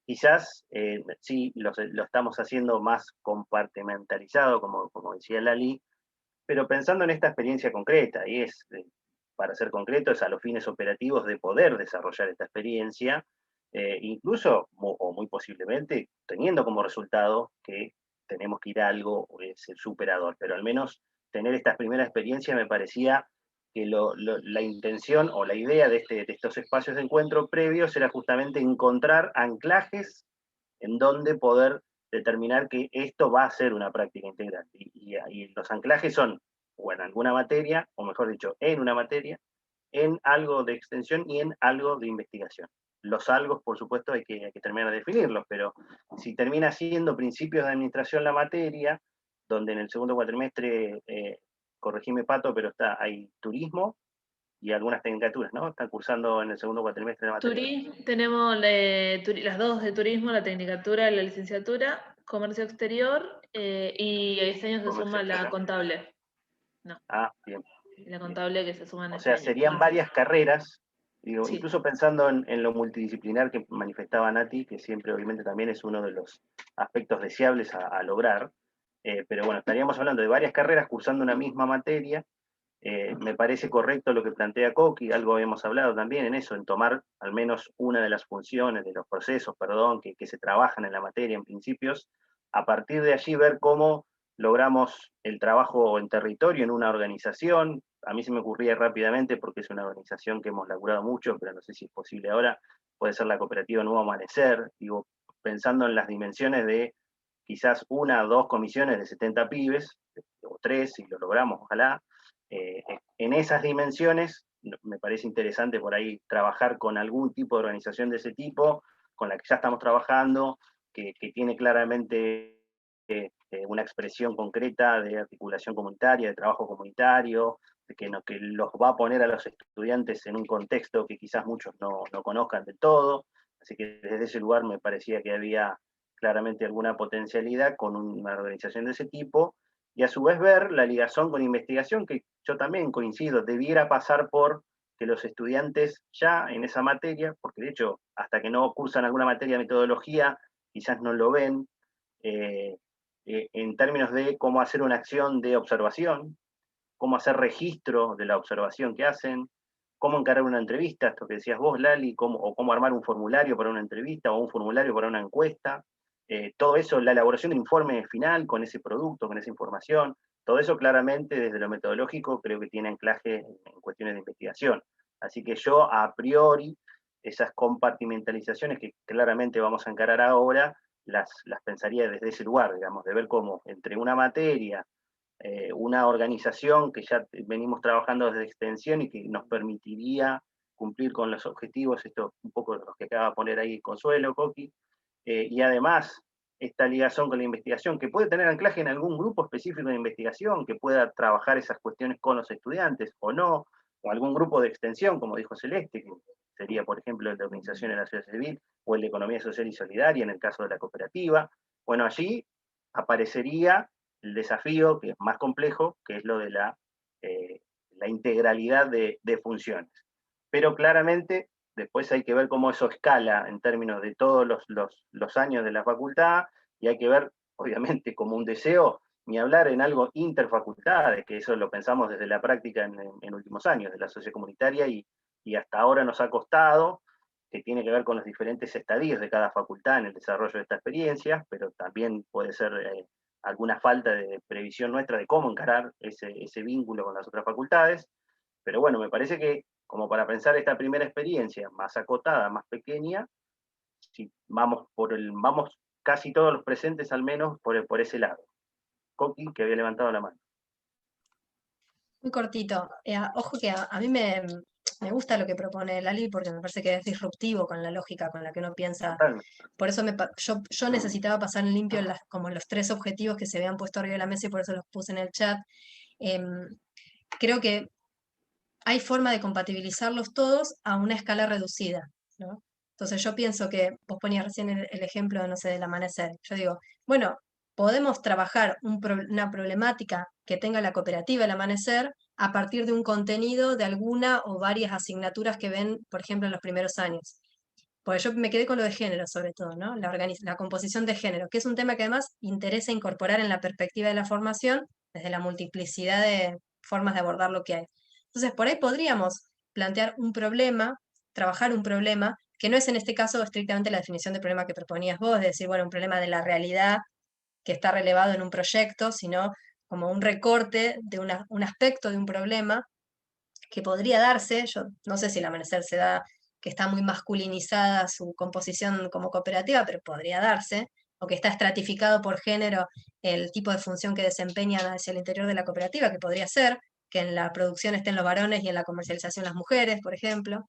Quizás sí lo estamos haciendo más compartimentalizado, como decía Lali, pero pensando en esta experiencia concreta, y para ser concreto, es a los fines operativos de poder desarrollar esta experiencia, incluso, o muy posiblemente, teniendo como resultado que tenemos que ir a algo superador, pero al menos tener estas primeras experiencias me parecía que la intención o la idea de estos espacios de encuentro previos era justamente encontrar anclajes en donde poder determinar que esto va a ser una práctica integral. Y los anclajes son, o en alguna materia, o mejor dicho, en una materia, en algo de extensión y en algo de investigación. Los algos, por supuesto, hay que terminar de definirlos, pero si termina siendo principios de administración la materia, donde en el segundo cuatrimestre, corregime Pato, pero hay turismo y algunas tecnicaturas, ¿no? Están cursando en el segundo cuatrimestre de la materia. Tenemos las dos de turismo, la tecnicatura y la licenciatura, comercio exterior, y este año se Comercio suma la exterior. contable. No, Ah, bien. la contable que se suma en O este sea, año. serían varias carreras, digo, Sí. incluso pensando en lo multidisciplinar que manifestaba Nati, que siempre obviamente también es uno de los aspectos deseables a lograr, pero bueno, estaríamos hablando de varias carreras cursando una misma materia. Me parece correcto lo que plantea Coqui, algo habíamos hablado también en eso, en tomar al menos una de las funciones, de los procesos, perdón, que se trabajan en la materia en principios, a partir de allí ver cómo logramos el trabajo en territorio, en una organización. A mí se me ocurría rápidamente, porque es una organización que hemos laburado mucho, pero no sé si es posible ahora, puede ser la cooperativa Nuevo Amanecer, digo, pensando en las dimensiones de quizás 1 o 2 comisiones de 70 pibes, o 3, si lo logramos, ojalá. En esas dimensiones, me parece interesante por ahí trabajar con algún tipo de organización de ese tipo, con la que ya estamos trabajando, que tiene claramente una expresión concreta de articulación comunitaria, de trabajo comunitario, que los va a poner a los estudiantes en un contexto que quizás muchos no conozcan del todo. Así que desde ese lugar me parecía que había claramente alguna potencialidad con una organización de ese tipo, y a su vez ver la ligación con investigación, que yo también coincido, debiera pasar por que los estudiantes ya en esa materia, porque de hecho hasta que no cursan alguna materia de metodología, quizás no lo ven, en términos de cómo hacer una acción de observación, cómo hacer registro de la observación que hacen, cómo encarar una entrevista, esto que decías vos, Lali, o cómo armar un formulario para una entrevista o un formulario para una encuesta. Todo eso, la elaboración de informe final con ese producto, con esa información, todo eso claramente desde lo metodológico creo que tiene anclaje en cuestiones de investigación. Así que yo a priori, esas compartimentalizaciones que claramente vamos a encarar ahora, las pensaría desde ese lugar, digamos, de ver cómo entre una materia, una organización que ya venimos trabajando desde extensión y que nos permitiría cumplir con los objetivos, esto un poco los que acaba de poner ahí Consuelo, Coqui, y además esta ligación con la investigación, que puede tener anclaje en algún grupo específico de investigación, que pueda trabajar esas cuestiones con los estudiantes o no, o algún grupo de extensión, como dijo Celeste, que sería, por ejemplo, el de organización en la sociedad civil, o el de economía social y solidaria en el caso de la cooperativa. Bueno, allí aparecería el desafío, que es más complejo, que es lo de la integralidad de funciones. Pero claramente después hay que ver cómo eso escala en términos de todos los años de la facultad, y hay que ver, obviamente, como un deseo, ni hablar en algo interfacultades, que eso lo pensamos desde la práctica en últimos años, de la sociocomunitaria, y hasta ahora nos ha costado, que tiene que ver con los diferentes estadios de cada facultad en el desarrollo de esta experiencia, pero también puede ser alguna falta de previsión nuestra de cómo encarar ese vínculo con las otras facultades. Pero bueno, me parece que como para pensar esta primera experiencia más acotada, más pequeña, si vamos casi todos los presentes al menos por ese lado. Coqui, que había levantado la mano. Muy cortito. Ojo que a mí me gusta lo que propone Lali porque me parece que es disruptivo con la lógica con la que uno piensa. Totalmente. Por eso yo necesitaba pasar en limpio como los 3 objetivos que se habían puesto arriba de la mesa y por eso los puse en el chat. Creo que hay forma de compatibilizarlos todos a una escala reducida, ¿no? Entonces yo pienso que, vos ponías recién el ejemplo, no sé, del amanecer. Yo digo, bueno, podemos trabajar una problemática que tenga la cooperativa El Amanecer a partir de un contenido de alguna o varias asignaturas que ven, por ejemplo, en los primeros años. Porque yo me quedé con lo de género, sobre todo, ¿no? La composición de género, que es un tema que además interesa incorporar en la perspectiva de la formación desde la multiplicidad de formas de abordar lo que hay. Entonces, por ahí podríamos plantear un problema, trabajar un problema que no es en este caso estrictamente la definición de problema que proponías vos, de decir, bueno, un problema de la realidad que está relevado en un proyecto, sino como un recorte de un aspecto de un problema que podría darse, yo no sé si el Amanecer se da, que está muy masculinizada su composición como cooperativa, pero podría darse, o que está estratificado por género el tipo de función que desempeñan hacia el interior de la cooperativa, que podría ser que en la producción estén los varones y en la comercialización las mujeres, por ejemplo,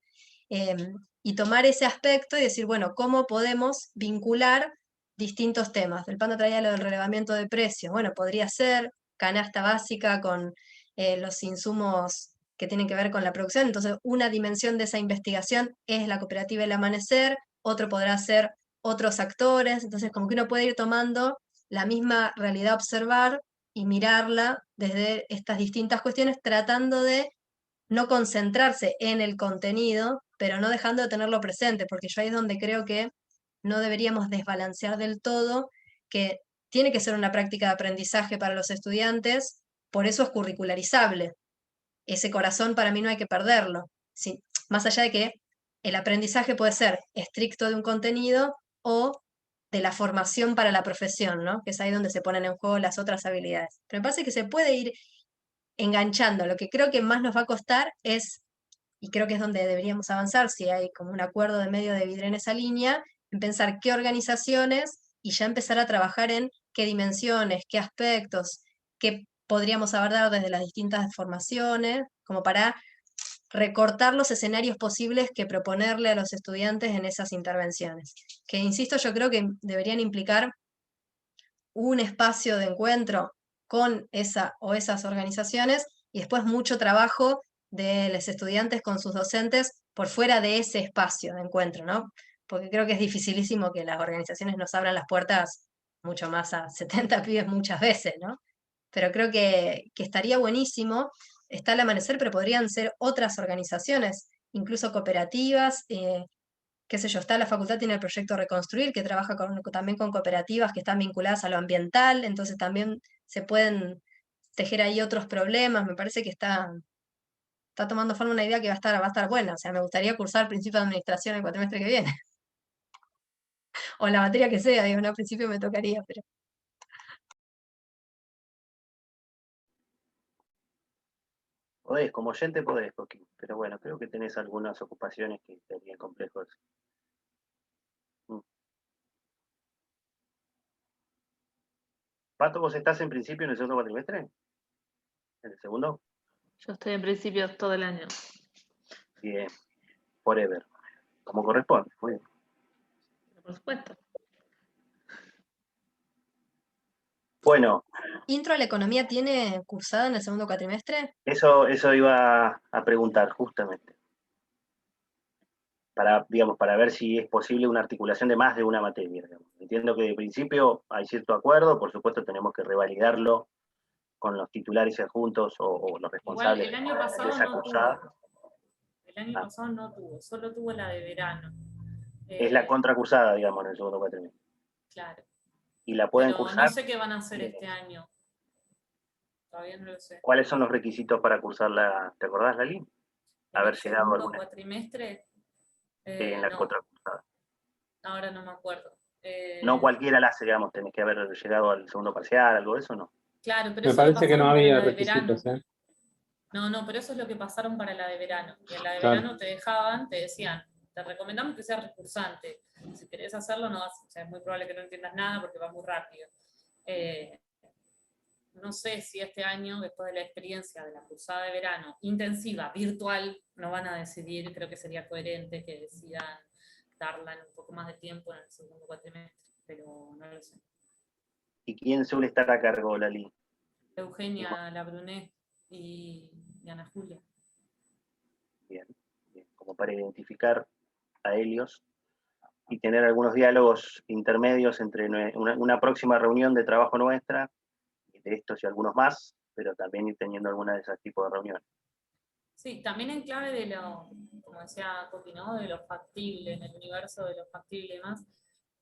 y tomar ese aspecto y decir, bueno, ¿cómo podemos vincular distintos temas? El Pando traía lo del relevamiento de precios, bueno, podría ser canasta básica con los insumos que tienen que ver con la producción, entonces una dimensión de esa investigación es la cooperativa El Amanecer, otro podrá ser otros actores, entonces como que uno puede ir tomando la misma realidad a observar y mirarla desde estas distintas cuestiones, tratando de no concentrarse en el contenido, pero no dejando de tenerlo presente, porque yo ahí es donde creo que no deberíamos desbalancear del todo, que tiene que ser una práctica de aprendizaje para los estudiantes, por eso es curricularizable. Ese corazón para mí no hay que perderlo. Sí, más allá de que el aprendizaje puede ser estricto de un contenido o de la formación para la profesión, ¿no? Que es ahí donde se ponen en juego las otras habilidades. Pero me parece que se puede ir enganchando. Lo que creo que más nos va a costar es, y creo que es donde deberíamos avanzar, si hay como un acuerdo de medio de vidrio en esa línea, en pensar qué organizaciones y ya empezar a trabajar en qué dimensiones, qué aspectos, qué podríamos abordar desde las distintas formaciones, como para recortar los escenarios posibles que proponerle a los estudiantes en esas intervenciones. Que, insisto, yo creo que deberían implicar un espacio de encuentro con esa o esas organizaciones y después mucho trabajo de los estudiantes con sus docentes por fuera de ese espacio de encuentro, ¿no? Porque creo que es dificilísimo que las organizaciones nos abran las puertas mucho más a 70 pibes muchas veces, ¿no? Pero creo que estaría buenísimo. Está el Amanecer, pero podrían ser otras organizaciones, incluso cooperativas, qué sé yo, está la facultad, tiene el proyecto Reconstruir, que trabaja también con cooperativas que están vinculadas a lo ambiental, entonces también se pueden tejer ahí otros problemas, me parece que está tomando forma una idea que va a estar buena, o sea, me gustaría cursar principio de administración el cuatrimestre que viene, o la materia que sea, digo, no, al principio me tocaría, pero... Podés, como oyente podés, Coqui, pero bueno, creo que tenés algunas ocupaciones que serían complejos. Pato, ¿vos estás en principio en el segundo cuatrimestre? ¿En el segundo? Yo estoy en principio todo el año. Bien, forever, como corresponde, muy bien. Por supuesto. Bueno, ¿Intro a la economía tiene cursada en el segundo cuatrimestre? eso iba a preguntar justamente. Para ver si es posible una articulación de más de una materia. Digamos. Entiendo que de principio hay cierto acuerdo, por supuesto tenemos que revalidarlo con los titulares y adjuntos o los responsables Igual el año de pasado esa no cursada. tuvo. El año pasado no tuvo, solo tuvo la de verano. Es la contracursada, digamos, en el segundo cuatrimestre. Claro. Y la pueden Pero cursar. no sé qué van a hacer este año. Todavía no lo sé. ¿Cuáles son los requisitos para cursarla? ¿Te acordás, Lali? Haber el llegado a segundo alguna cuatrimestre, en la no, contracursada. ahora no me acuerdo. No cualquiera la hace, digamos, tenés que haber llegado al segundo parcial, algo de eso, ¿no? Claro, pero Me eso lo parece que no pasaron para había la de verano. requisitos, ¿eh? No, pero eso es lo que pasaron para la de verano. Y en la de Claro. verano te dejaban, te decían, te recomendamos que seas recursante. Si querés hacerlo, no vas, o sea, es muy probable que no entiendas nada porque va muy rápido. No sé si este año, después de la experiencia de la cursada de verano intensiva, virtual, no van a decidir, creo que sería coherente que decidan darla en un poco más de tiempo en el segundo cuatrimestre, pero no lo sé. ¿Y quién suele estar a cargo, Lali? Eugenia Labruné y Ana Julia. Bien, bien, como para identificar a Helios y tener algunos diálogos intermedios entre una próxima reunión de trabajo nuestra, de estos y algunos más, pero también ir teniendo alguna de esos tipos de reuniones. Sí, también en clave de lo, como decía Coqui, ¿no? De lo factible, en el universo de lo factible y demás.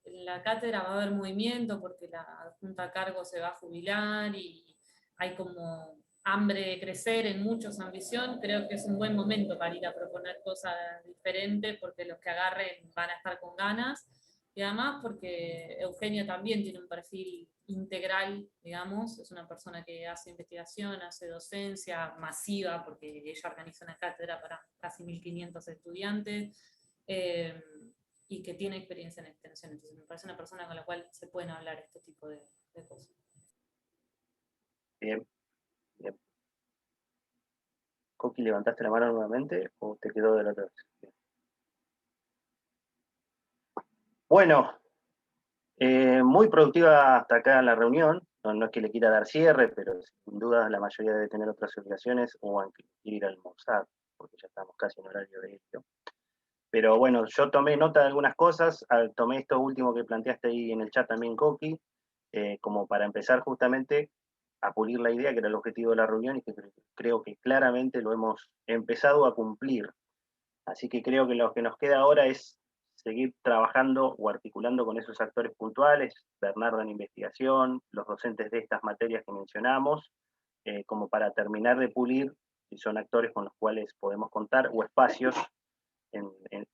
En la cátedra va a haber movimiento porque la adjunta a cargo se va a jubilar y hay como hambre de crecer, en muchos ambición, creo que es un buen momento para ir a proponer cosas diferentes, porque los que agarren van a estar con ganas, y además porque Eugenio también tiene un perfil integral, digamos, es una persona que hace investigación, hace docencia masiva, porque ella organiza una cátedra para casi 1.500 estudiantes, y que tiene experiencia en extensión, entonces me parece una persona con la cual se pueden hablar este tipo de cosas. Bien, bien. Coqui, ¿levantaste la mano nuevamente o te quedó de la otra vez? Bien. Bueno, muy productiva hasta acá la reunión. No es que le quiera dar cierre, pero sin duda la mayoría debe tener otras obligaciones o ir a almorzar, porque ya estamos casi en horario de esto. Pero bueno, yo tomé nota de algunas cosas, tomé esto último que planteaste ahí en el chat también, Coqui, como para empezar justamente a pulir la idea, que era el objetivo de la reunión, y que creo que claramente lo hemos empezado a cumplir. Así que creo que lo que nos queda ahora es seguir trabajando o articulando con esos actores puntuales, Bernardo en investigación, los docentes de estas materias que mencionamos, como para terminar de pulir si son actores con los cuales podemos contar o espacios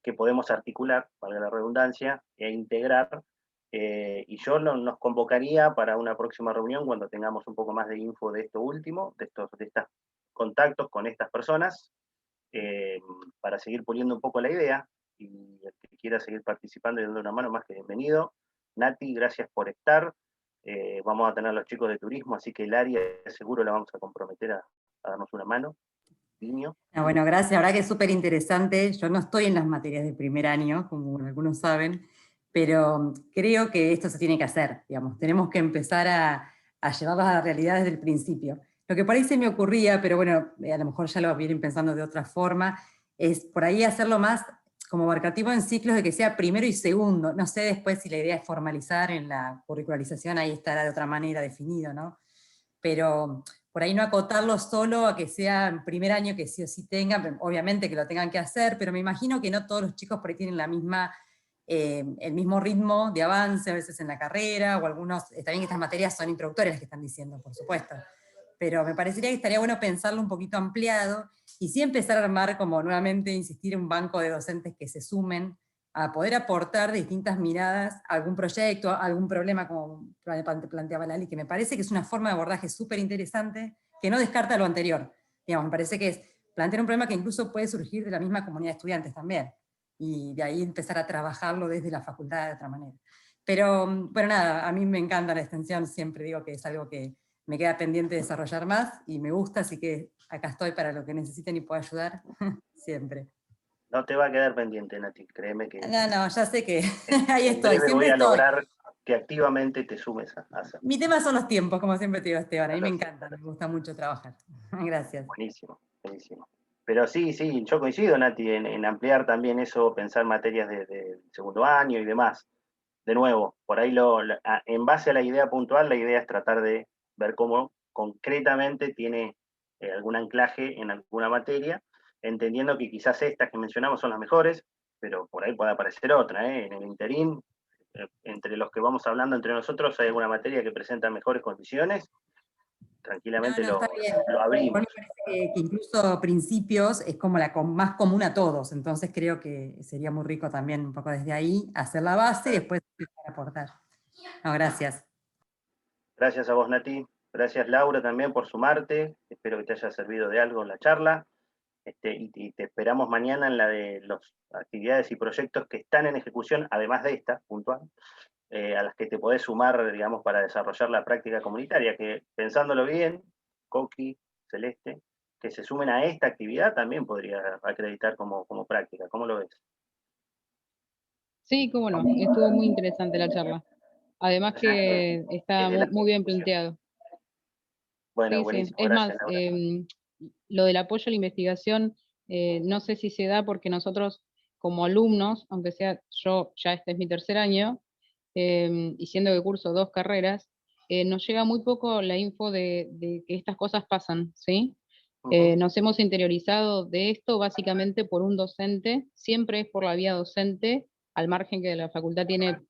que podemos articular, valga la redundancia, e integrar. Y yo nos convocaría para una próxima reunión cuando tengamos un poco más de info de esto último, de estos contactos con estas personas, para seguir puliendo un poco la idea, y el que quiera seguir participando y dando una mano, más que bienvenido. Nati, gracias por estar. Vamos a tener a los chicos de turismo, así que el área seguro la vamos a comprometer a darnos una mano. Niño. Bueno, gracias, la verdad que es súper interesante. Yo no estoy en las materias de primer año, como algunos saben, pero creo que esto se tiene que hacer, digamos. Tenemos que empezar a llevarlas a la realidad desde el principio. Lo que por ahí se me ocurría, pero bueno, a lo mejor ya lo vienen pensando de otra forma, es por ahí hacerlo más como abarcativo en ciclos de que sea primero y segundo. No sé después si la idea es formalizar en la curricularización, ahí estará de otra manera definido, ¿no? Pero por ahí no acotarlo solo a que sea en primer año que sí o sí tengan, obviamente que lo tengan que hacer, pero me imagino que no todos los chicos por ahí tienen el mismo ritmo de avance, a veces en la carrera, o algunos, también estas materias son introductorias las que están diciendo, por supuesto. Pero me parecería que estaría bueno pensarlo un poquito ampliado, y sí empezar a armar, como nuevamente insistir, un banco de docentes que se sumen a poder aportar distintas miradas a algún proyecto, a algún problema, como planteaba Lali, que me parece que es una forma de abordaje súper interesante, que no descarta lo anterior. Digamos, me parece que es plantear un problema que incluso puede surgir de la misma comunidad de estudiantes también, y de ahí empezar a trabajarlo desde la facultad de otra manera. Pero, bueno, nada, a mí me encanta la extensión, siempre digo que es algo que me queda pendiente de desarrollar más, y me gusta, así que acá estoy para lo que necesiten y pueda ayudar, siempre. No te va a quedar pendiente, Nati, créeme que... No, ya sé que ahí estoy, siempre voy a estoy. lograr que activamente te sumes a hacer. Mi tema son los tiempos, como siempre te digo, Esteban, a mí me encanta, me gusta mucho trabajar. Gracias. Buenísimo, buenísimo. Pero sí, yo coincido, Nati, en ampliar también eso, pensar materias de segundo año y demás. De nuevo, por ahí en base a la idea puntual, la idea es tratar de ver cómo concretamente tiene algún anclaje en alguna materia, entendiendo que quizás estas que mencionamos son las mejores, pero por ahí puede aparecer otra, ¿eh? En el interín, entre los que vamos hablando entre nosotros, hay alguna materia que presenta mejores condiciones, tranquilamente lo abrimos. Me parece que incluso principios es como la más común a todos, entonces creo que sería muy rico también un poco desde ahí hacer la base y después empezar a aportar. No, gracias. Gracias a vos, Nati. Gracias, Laura, también por sumarte. Espero que te haya servido de algo en la charla. Y te esperamos mañana en la de las actividades y proyectos que están en ejecución, además de esta, puntual, a las que te podés sumar, digamos, para desarrollar la práctica comunitaria, que pensándolo bien, Coqui, Celeste, que se sumen a esta actividad también podría acreditar como práctica. ¿Cómo lo ves? Sí, cómo no, estuvo muy interesante la charla. Además que está muy bien planteado. Bueno, sí, buenísimo. Sí. Es Gracias, más, lo del apoyo a la investigación, no sé si se da porque nosotros como alumnos, aunque sea yo, ya este es mi tercer año, y siendo que curso 2 carreras, nos llega muy poco la info de que estas cosas pasan, ¿sí? Nos hemos interiorizado de esto básicamente por un docente, siempre es por la vía docente, al margen que la facultad tiene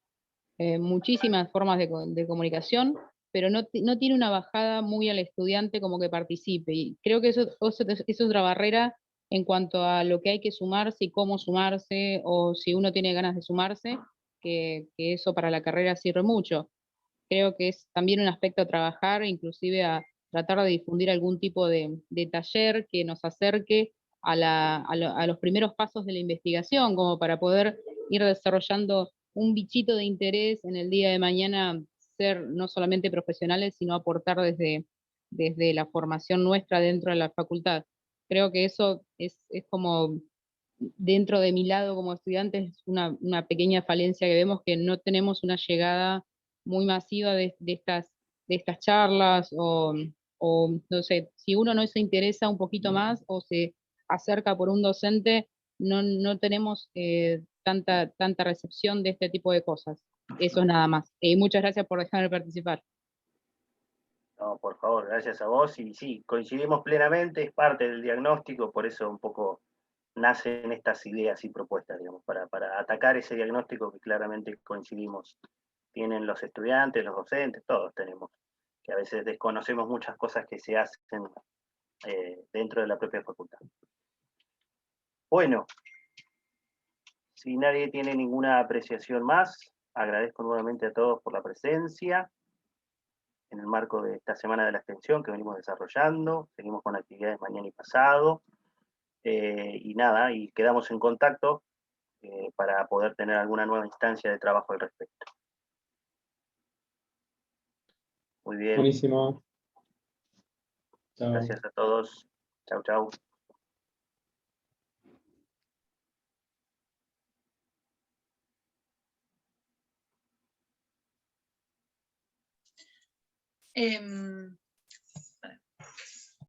muchísimas formas de comunicación, pero no tiene una bajada muy al estudiante como que participe. Y creo que eso es otra barrera en cuanto a lo que hay que sumarse y cómo sumarse, o si uno tiene ganas de sumarse, que eso para la carrera sirve mucho. Creo que es también un aspecto a trabajar, inclusive a tratar de difundir algún tipo de taller que nos acerque a los primeros pasos de la investigación, como para poder ir desarrollando un bichito de interés en el día de mañana, ser no solamente profesionales, sino aportar desde la formación nuestra dentro de la facultad. Creo que eso es como, dentro de mi lado como estudiante, es una pequeña falencia que vemos, que no tenemos una llegada muy masiva de estas charlas, o no sé, si uno no se interesa un poquito más o se acerca por un docente, no tenemos tanta recepción de este tipo de cosas. Eso es nada más. Muchas gracias por dejarme participar. No, por favor, gracias a vos. Y sí, coincidimos plenamente, es parte del diagnóstico, por eso un poco nacen estas ideas y propuestas, digamos, para atacar ese diagnóstico que claramente coincidimos. Tienen los estudiantes, los docentes, todos tenemos, que a veces desconocemos muchas cosas que se hacen dentro de la propia facultad. Bueno, si nadie tiene ninguna apreciación más, agradezco nuevamente a todos por la presencia en el marco de esta Semana de la Extensión que venimos desarrollando. Seguimos con actividades mañana y pasado. Y nada, y quedamos en contacto para poder tener alguna nueva instancia de trabajo al respecto. Muy bien. Buenísimo. Chao. Gracias a todos. Chau, chau. Em,